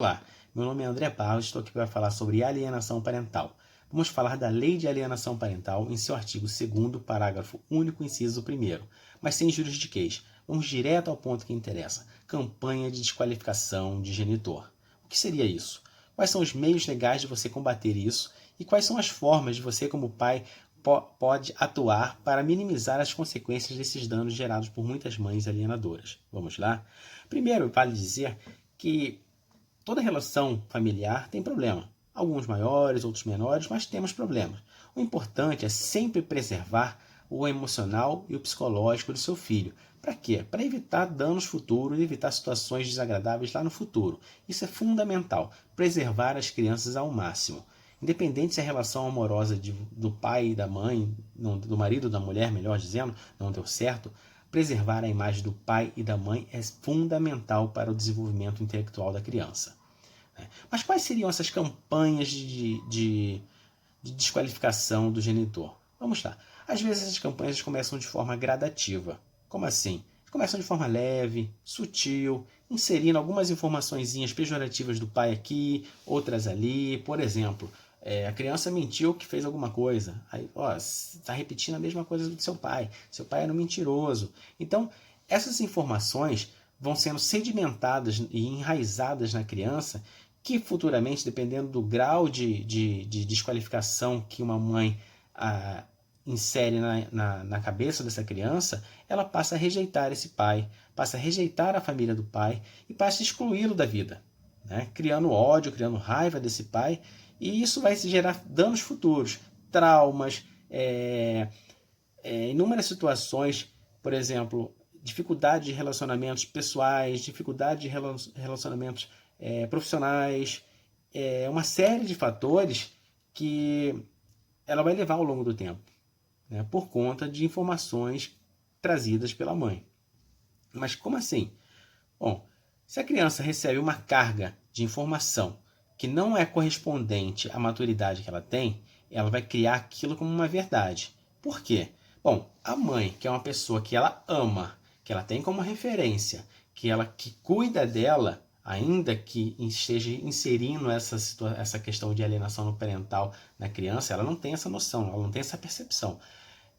Olá, meu nome é André Barros, estou aqui para falar sobre alienação parental. Vamos falar da Lei de Alienação Parental em seu artigo 2º, parágrafo único, inciso 1º, mas sem juridiquês. Vamos direto ao ponto que interessa. Campanha de desqualificação de genitor. O que seria isso? Quais são os meios legais de você combater isso e quais são as formas de você, como pai, pode atuar para minimizar as consequências desses danos gerados por muitas mães alienadoras? Vamos lá? Primeiro, vale dizer que toda relação familiar tem problema. Alguns maiores, outros menores, mas temos problemas. O importante é sempre preservar o emocional e o psicológico do seu filho. Para quê? Para evitar danos futuros e evitar situações desagradáveis lá no futuro. Isso é fundamental, preservar as crianças ao máximo. Independente se a relação amorosa do pai e da mãe, do marido ou da mulher, melhor dizendo, não deu certo, preservar a imagem do pai e da mãe é fundamental para o desenvolvimento intelectual da criança. Mas quais seriam essas campanhas de desqualificação do genitor? Vamos lá. Às vezes essas campanhas começam de forma gradativa. Como assim? Começam de forma leve, sutil, inserindo algumas informaçõezinhas pejorativas do pai aqui, outras ali. Por exemplo, a criança mentiu que fez alguma coisa. Aí, está repetindo a mesma coisa do seu pai. Seu pai era um mentiroso. Então, essas informações vão sendo sedimentadas e enraizadas na criança, que futuramente, dependendo do grau de desqualificação que uma mãe insere na cabeça dessa criança, ela passa a rejeitar esse pai, passa a rejeitar a família do pai e passa a excluí-lo da vida, né? Criando ódio, criando raiva desse pai, e isso vai gerar danos futuros, traumas, inúmeras situações, por exemplo, dificuldade de relacionamentos pessoais, dificuldade de relacionamentos profissionais, uma série de fatores que ela vai levar ao longo do tempo, né, por conta de informações trazidas pela mãe. Mas como assim? Bom, se a criança recebe uma carga de informação que não é correspondente à maturidade que ela tem, ela vai criar aquilo como uma verdade. Por quê? Bom, a mãe, que é uma pessoa que ela ama, que ela tem como referência, que cuida dela, ainda que esteja inserindo essa questão de alienação parental na criança, ela não tem essa noção, ela não tem essa percepção.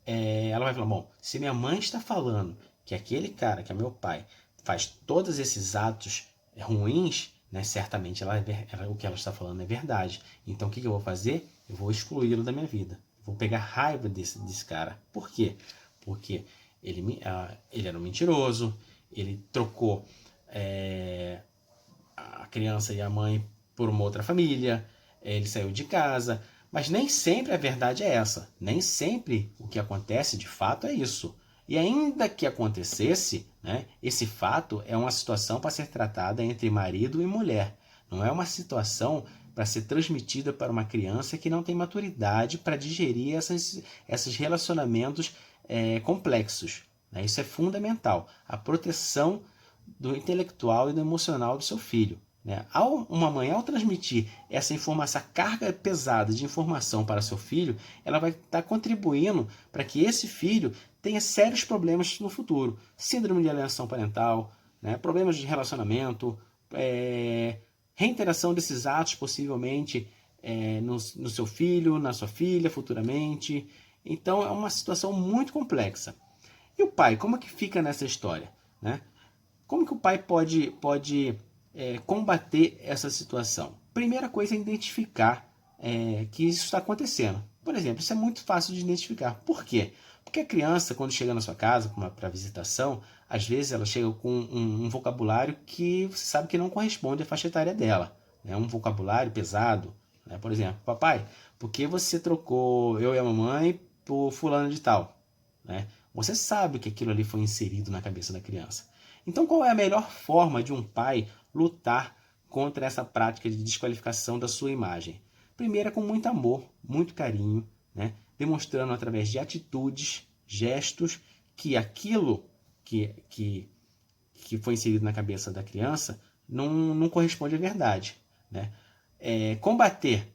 Ela vai falar, bom, se minha mãe está falando que aquele cara, que é meu pai, faz todos esses atos ruins, né, certamente o que ela está falando é verdade. Então o que eu vou fazer? Eu vou excluí-lo da minha vida. Vou pegar raiva desse cara. Por quê? Porque ele era um mentiroso, ele trocou a criança e a mãe por uma outra família, ele saiu de casa, mas nem sempre a verdade é essa. Nem sempre o que acontece de fato é isso. E ainda que acontecesse, né, esse fato é uma situação para ser tratada entre marido e mulher. Não é uma situação para ser transmitida para uma criança que não tem maturidade para digerir esses relacionamentos complexos. Né? Isso é fundamental. A proteção do intelectual e do emocional do seu filho. Né? Uma mãe, ao transmitir essa informação, essa carga pesada de informação para seu filho, ela vai estar contribuindo para que esse filho tenha sérios problemas no futuro. Síndrome de alienação parental, né? Problemas de relacionamento, reiteração desses atos possivelmente no seu filho, na sua filha futuramente. Então é uma situação muito complexa. E o pai, como é que fica nessa história? Né? Como que o pai pode combater essa situação? Primeira coisa é identificar que isso está acontecendo. Por exemplo, isso é muito fácil de identificar. Por quê? Porque a criança, quando chega na sua casa para visitação, às vezes ela chega com um vocabulário que você sabe que não corresponde à faixa etária dela. É um vocabulário pesado. Né? Por exemplo, papai, por que você trocou eu e a mamãe por fulano de tal? Né? Você sabe que aquilo ali foi inserido na cabeça da criança. Então, qual é a melhor forma de um pai lutar contra essa prática de desqualificação da sua imagem? Primeiro, com muito amor, muito carinho, né? Demonstrando através de atitudes, gestos, que aquilo que foi inserido na cabeça da criança não corresponde à verdade. Né? Combater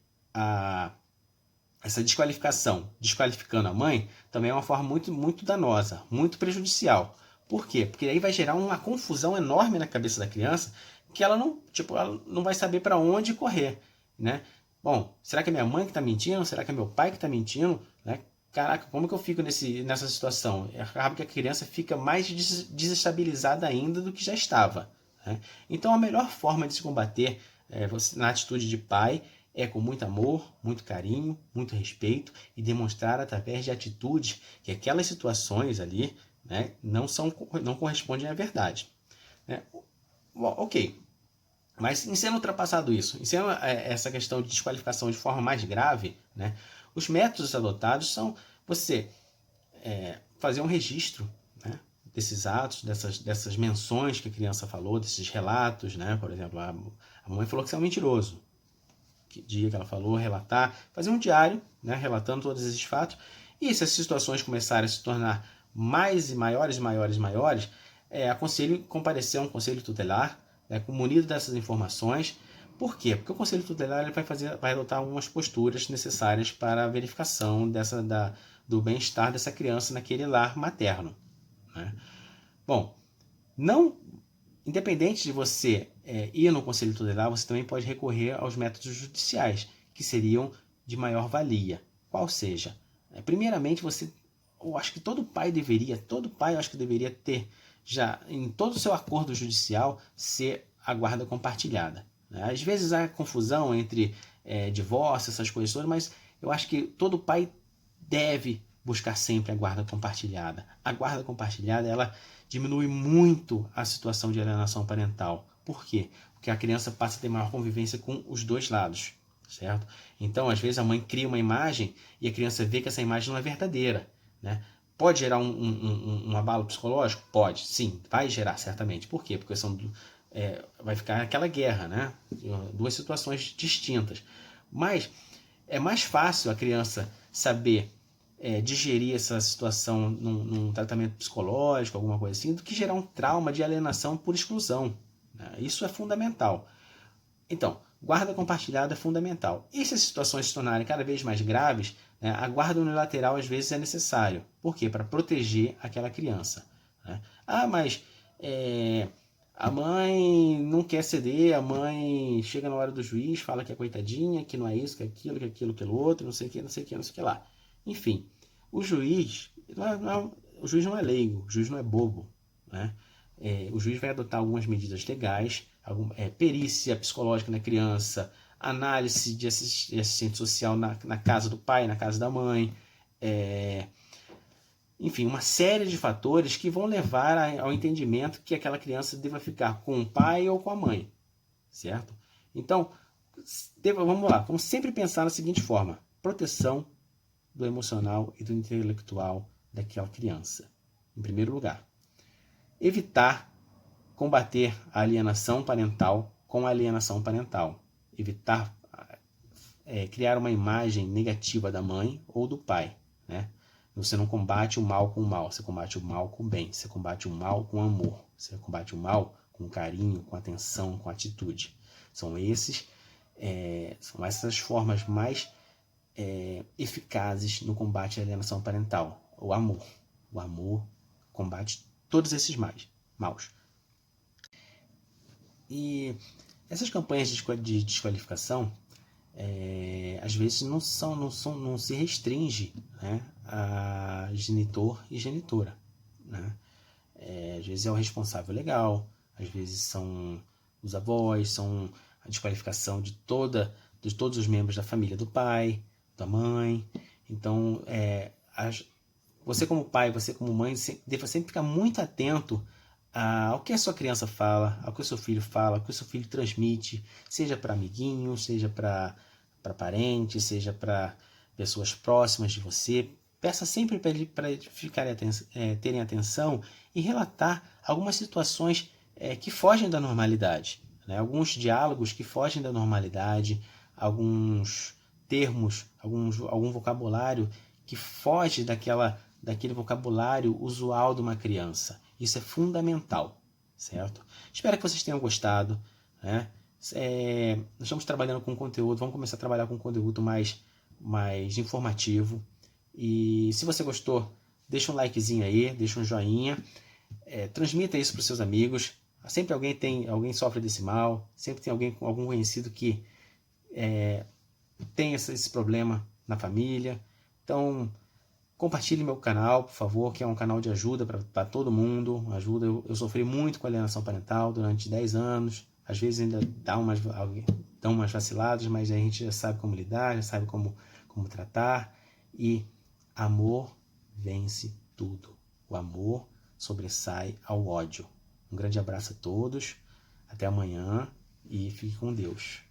essa desqualificação, desqualificando a mãe, também é uma forma muito, muito danosa, muito prejudicial. Por quê? Porque aí vai gerar uma confusão enorme na cabeça da criança, que ela não vai saber para onde correr, né? Bom, será que é minha mãe que está mentindo? Será que é meu pai que está mentindo? Né? Caraca, como que eu fico nessa situação? Acaba que a criança fica mais desestabilizada ainda do que já estava, né? Então a melhor forma de se combater na atitude de pai é com muito amor, muito carinho, muito respeito e demonstrar através de atitudes que aquelas situações ali, né, não correspondem à verdade, né? Bom, ok, mas em sendo ultrapassado isso, em sendo essa questão de desqualificação de forma mais grave, né, os métodos adotados são você fazer um registro, né, desses atos, dessas menções que a criança falou, desses relatos, né? Por exemplo, a mãe falou que você é um mentiroso. Que dia que ela falou, relatar, fazer um diário, né, relatando todos esses fatos. E se as situações começarem a se tornar mais e maiores, aconselho comparecer a um conselho tutelar, né, munido dessas informações. Por quê? Porque o conselho tutelar ele vai adotar algumas posturas necessárias para a verificação do bem-estar dessa criança naquele lar materno, né? Bom, não independente de você ir no conselho tutelar, você também pode recorrer aos métodos judiciais, que seriam de maior valia. Qual seja? Primeiramente, eu acho que todo pai eu acho que deveria ter, já em todo o seu acordo judicial, ser a guarda compartilhada, né? Às vezes há confusão entre divórcio, essas coisas todas, mas eu acho que todo pai deve buscar sempre a guarda compartilhada. A guarda compartilhada, ela diminui muito a situação de alienação parental. Por quê? Porque a criança passa a ter maior convivência com os dois lados, certo? Então, às vezes, a mãe cria uma imagem e a criança vê que essa imagem não é verdadeira, né? Pode gerar um abalo psicológico? Pode, sim, vai gerar, certamente. Por quê? Porque vai ficar aquela guerra, né? Duas situações distintas. Mas é mais fácil a criança saber digerir essa situação num tratamento psicológico, alguma coisa assim, do que gerar um trauma de alienação por exclusão, né? Isso é fundamental. Então, guarda compartilhada é fundamental. E se as situações se tornarem cada vez mais graves, né, a guarda unilateral às vezes é necessário. Por quê? Para proteger aquela criança, né? Mas a mãe não quer ceder, a mãe chega na hora do juiz, fala que é coitadinha, que não é isso, que é aquilo, que é aquilo, que é outro, não sei o que, não sei o que, não sei o que lá. Enfim, o juiz não é leigo, o juiz não é bobo, né? O juiz vai adotar algumas medidas legais, perícia psicológica na criança, análise de assistente social na casa do pai, na casa da mãe, enfim, uma série de fatores que vão levar ao entendimento que aquela criança deva ficar com o pai ou com a mãe, certo? Então, vamos lá, vamos sempre pensar da seguinte forma: proteção do emocional e do intelectual daquela criança, em primeiro lugar. Evitar combater a alienação parental com a alienação parental. Evitar criar uma imagem negativa da mãe ou do pai, né? Você não combate o mal com o mal, você combate o mal com o bem, você combate o mal com amor, você combate o mal com carinho, com atenção, com atitude. São essas formas mais eficazes no combate à alienação parental. O amor combate todos esses maus. E essas campanhas de desqualificação às vezes não se restringe, né, a genitor e genitora, né? Às vezes é o responsável legal, às vezes são os avós, são a desqualificação de todos os membros da família do pai, da mãe. Então, você como pai, você como mãe, deve sempre ficar muito atento ao que a sua criança fala, ao que o seu filho fala, ao que o seu filho transmite, seja para amiguinho, seja para parente, seja para pessoas próximas de você. Peça sempre para eles terem atenção e relatar algumas situações que fogem da normalidade, né? Alguns diálogos que fogem da normalidade, alguns termos, algum vocabulário que foge daquele vocabulário usual de uma criança. Isso é fundamental, certo? Espero que vocês tenham gostado, né? Nós estamos trabalhando com conteúdo, vamos começar a trabalhar com conteúdo mais informativo. E se você gostou, deixa um likezinho aí, deixa um joinha, transmita isso para os seus amigos, Sempre alguém sofre desse mal, sempre tem algum conhecido que tem esse problema na família. Então, compartilhe meu canal, por favor, que é um canal de ajuda para todo mundo. Eu sofri muito com alienação parental durante 10 anos. Às vezes ainda dão umas vaciladas, mas a gente já sabe como lidar, já sabe como tratar. E amor vence tudo. O amor sobressai ao ódio. Um grande abraço a todos. Até amanhã e fique com Deus.